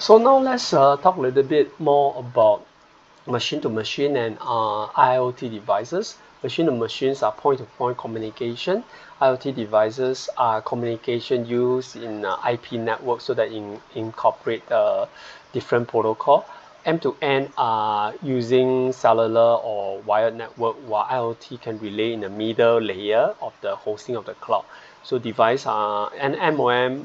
So now let's talk a little bit more about machine-to-machine and IoT devices. Machine-to-machines are point-to-point communication. IoT devices are communication used in IP networks so that incorporate different protocol. M2M are using cellular or wired network, while IoT can relay in the middle layer of the hosting of the cloud. So device and M2M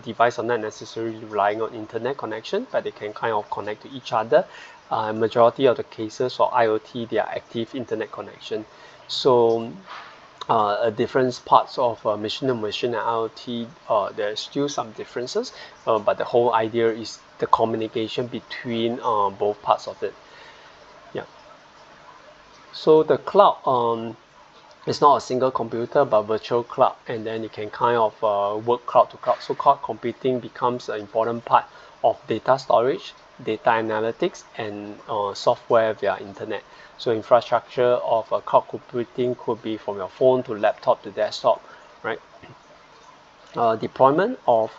device are not necessarily relying on internet connection, but they can kind of connect to each other. Majority of the cases for IoT, they are active internet connection. So different parts of machine-to-machine and IoT, there's still some differences, but the whole idea is the communication between both parts of it. Yeah. So the cloud it's not a single computer but virtual cloud, and then it can kind of work cloud to cloud. So cloud computing becomes an important part of data storage, data analytics, and software via internet. So infrastructure of cloud computing could be from your phone to laptop to desktop, right? Deployment of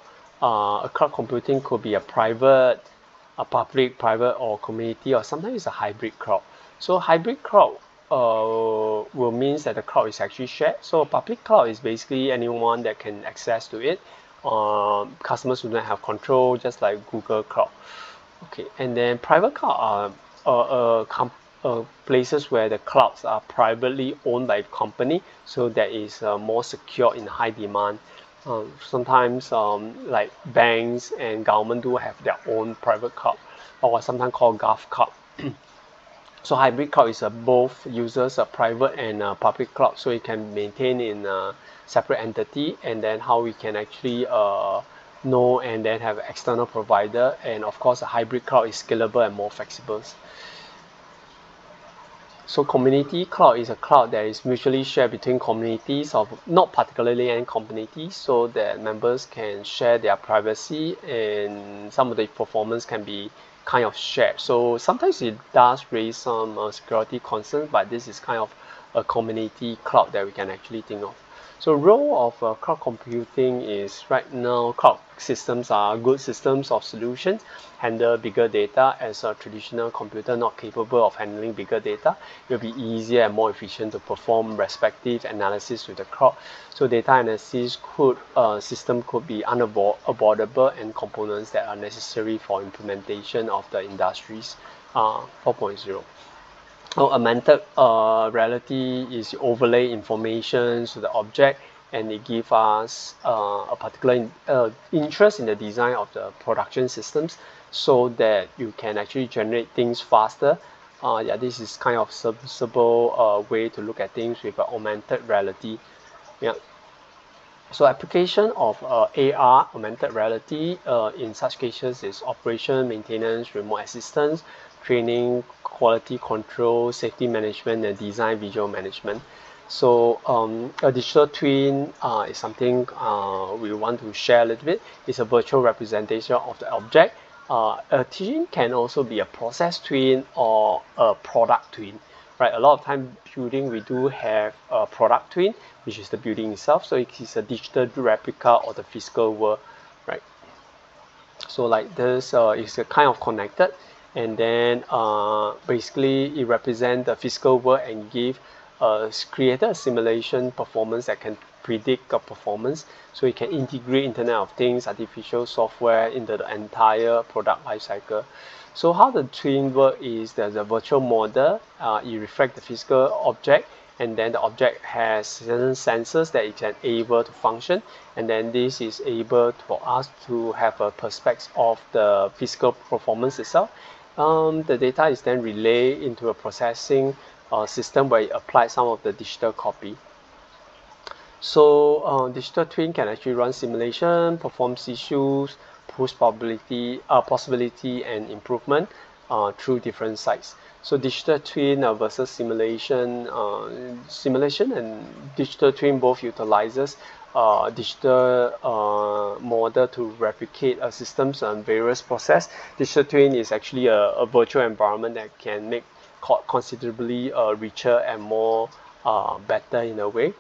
a cloud computing could be a private, a public, private, or community, or sometimes it's a hybrid cloud. So hybrid cloud will means that the cloud is actually shared. So a public cloud is basically anyone that can access to it. Customers do not have control, just like Google Cloud. Okay, and then private cloud are places where the clouds are privately owned by a company, so that is more secure in high demand. Sometimes like banks and government do have their own private cloud, or sometimes called gov cloud. So hybrid cloud is both users a private and public cloud, so it can maintain in a separate entity, and then how we can actually know and then have an external provider. And of course a hybrid cloud is scalable and more flexible. So community cloud is a cloud that is mutually shared between communities of not particularly any community, so that members can share their privacy and some of the performance can be kind of shared. So sometimes it does raise some security concerns, but this is kind of a community cloud that we can actually think of. So role of cloud computing is right now cloud systems are good systems of solutions, handle bigger data, as a traditional computer not capable of handling bigger data. It will be easier and more efficient to perform respective analysis with the cloud. So data analysis system could be unavoidable and components that are necessary for implementation of the industries 4.0. Augmented reality is overlay information to the object, and it gives us a particular interest in the design of the production systems, so that you can actually generate things faster. Yeah, this is kind of serviceable way to look at things with augmented reality. Yeah. So application of AR, augmented reality, in such cases is operation, maintenance, remote assistance, training, quality control, safety management, and design visual management. So a digital twin is something we want to share a little bit. It's a virtual representation of the object. A twin can also be a process twin or a product twin. Right, a lot of time building we do have a product twin, which is the building itself. So it is a digital replica of the physical world, right? So like this is a kind of connected, and then basically it represents the physical world and give created a simulation performance that can predict a performance. So it can integrate Internet of Things, artificial software into the entire product lifecycle. So how the twin work is there's a virtual model. It reflects the physical object, and then the object has certain sensors that it can able to function, and then this is able for us to have a perspective of the physical performance itself. The data is then relayed into a processing system where it applies some of the digital copy. So digital twin can actually run simulation, performs issues, push possibility and improvement through different sites. So digital twin versus simulation, simulation and digital twin both utilizes digital model to replicate systems and various process. Digital twin is actually a virtual environment that can make considerably richer and more better in a way.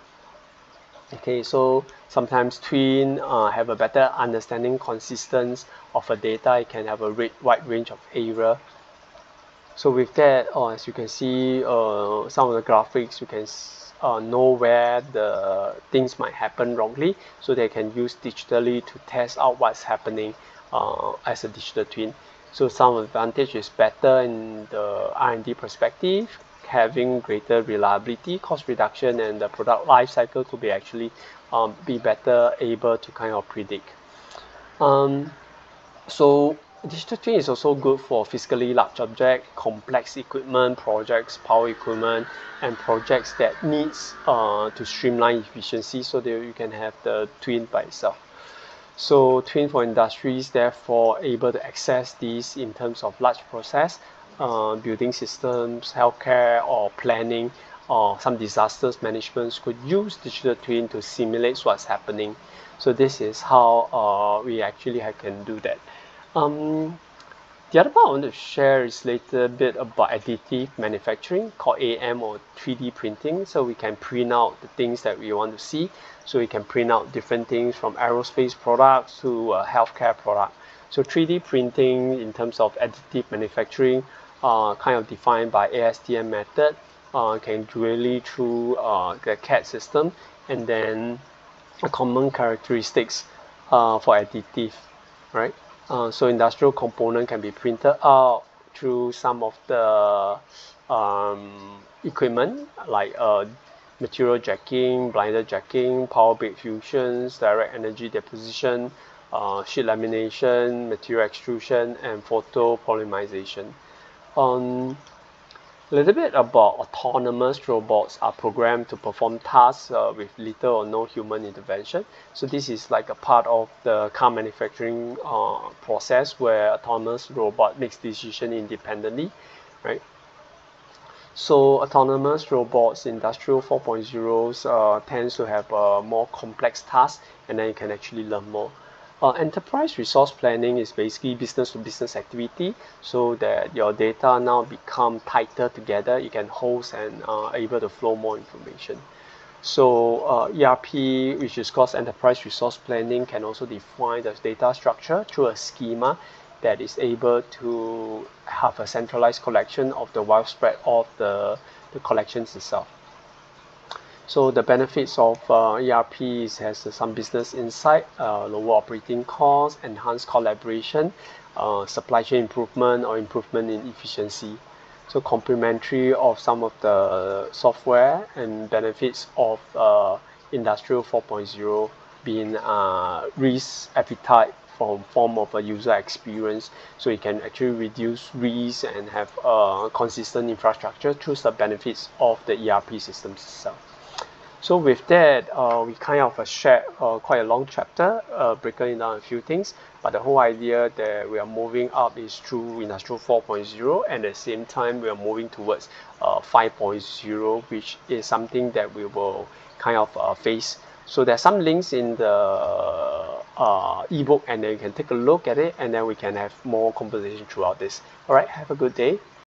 Okay, so sometimes twin have a better understanding consistency of a data. It can have a wide range of error. So with that, as you can see, some of the graphics, you can know where the things might happen wrongly, so they can use digitally to test out what's happening as a digital twin. So some advantage is better in the R&D perspective, having greater reliability, cost reduction, and the product life cycle could be actually be better able to kind of predict. So digital twin is also good for physically large object, complex equipment projects, power equipment, and projects that needs to streamline efficiency, so that you can have the twin by itself. So twin for industries, therefore able to access these in terms of large process, building systems, healthcare, or planning, or some disasters management could use digital twin to simulate what's happening. So this is how we actually can do that. The other part I want to share is a little bit about additive manufacturing called AM or 3D printing. So we can print out the things that we want to see. So we can print out different things from aerospace products to healthcare product. So 3D printing in terms of additive manufacturing kind of defined by ASTM method, can really through the CAD system, and then a common characteristics for additive, right? So industrial component can be printed out through some of the equipment like material jacking, blinder jacking, power bake fusions, direct energy deposition, sheet lamination, material extrusion, and photopolymerization. A little bit about autonomous robots are programmed to perform tasks with little or no human intervention. So this is like a part of the car manufacturing process where autonomous robot makes decision independently, right? So autonomous robots, Industrial 4.0 tends to have more complex tasks, and then you can actually learn more. Enterprise resource planning is basically business to business activity, so that your data now become tighter together. You can host and able to flow more information. So ERP, which is called enterprise resource planning, can also define the data structure through a schema that is able to have a centralized collection of the widespread of the collections itself. So the benefits of ERP has some business insight, lower operating costs, enhanced collaboration, supply chain improvement or improvement in efficiency. So complementary of some of the software and benefits of Industrial 4.0 being risk appetite from form of a user experience, so it can actually reduce risk and have consistent infrastructure through the benefits of the ERP systems itself. So with that, we kind of shared quite a long chapter, breaking down a few things, but the whole idea that we are moving up is through Industrial 4.0, and at the same time we are moving towards 5.0, which is something that we will kind of face. So there's some links in the ebook, and then you can take a look at it, and then we can have more conversation throughout this. All right, have a good day.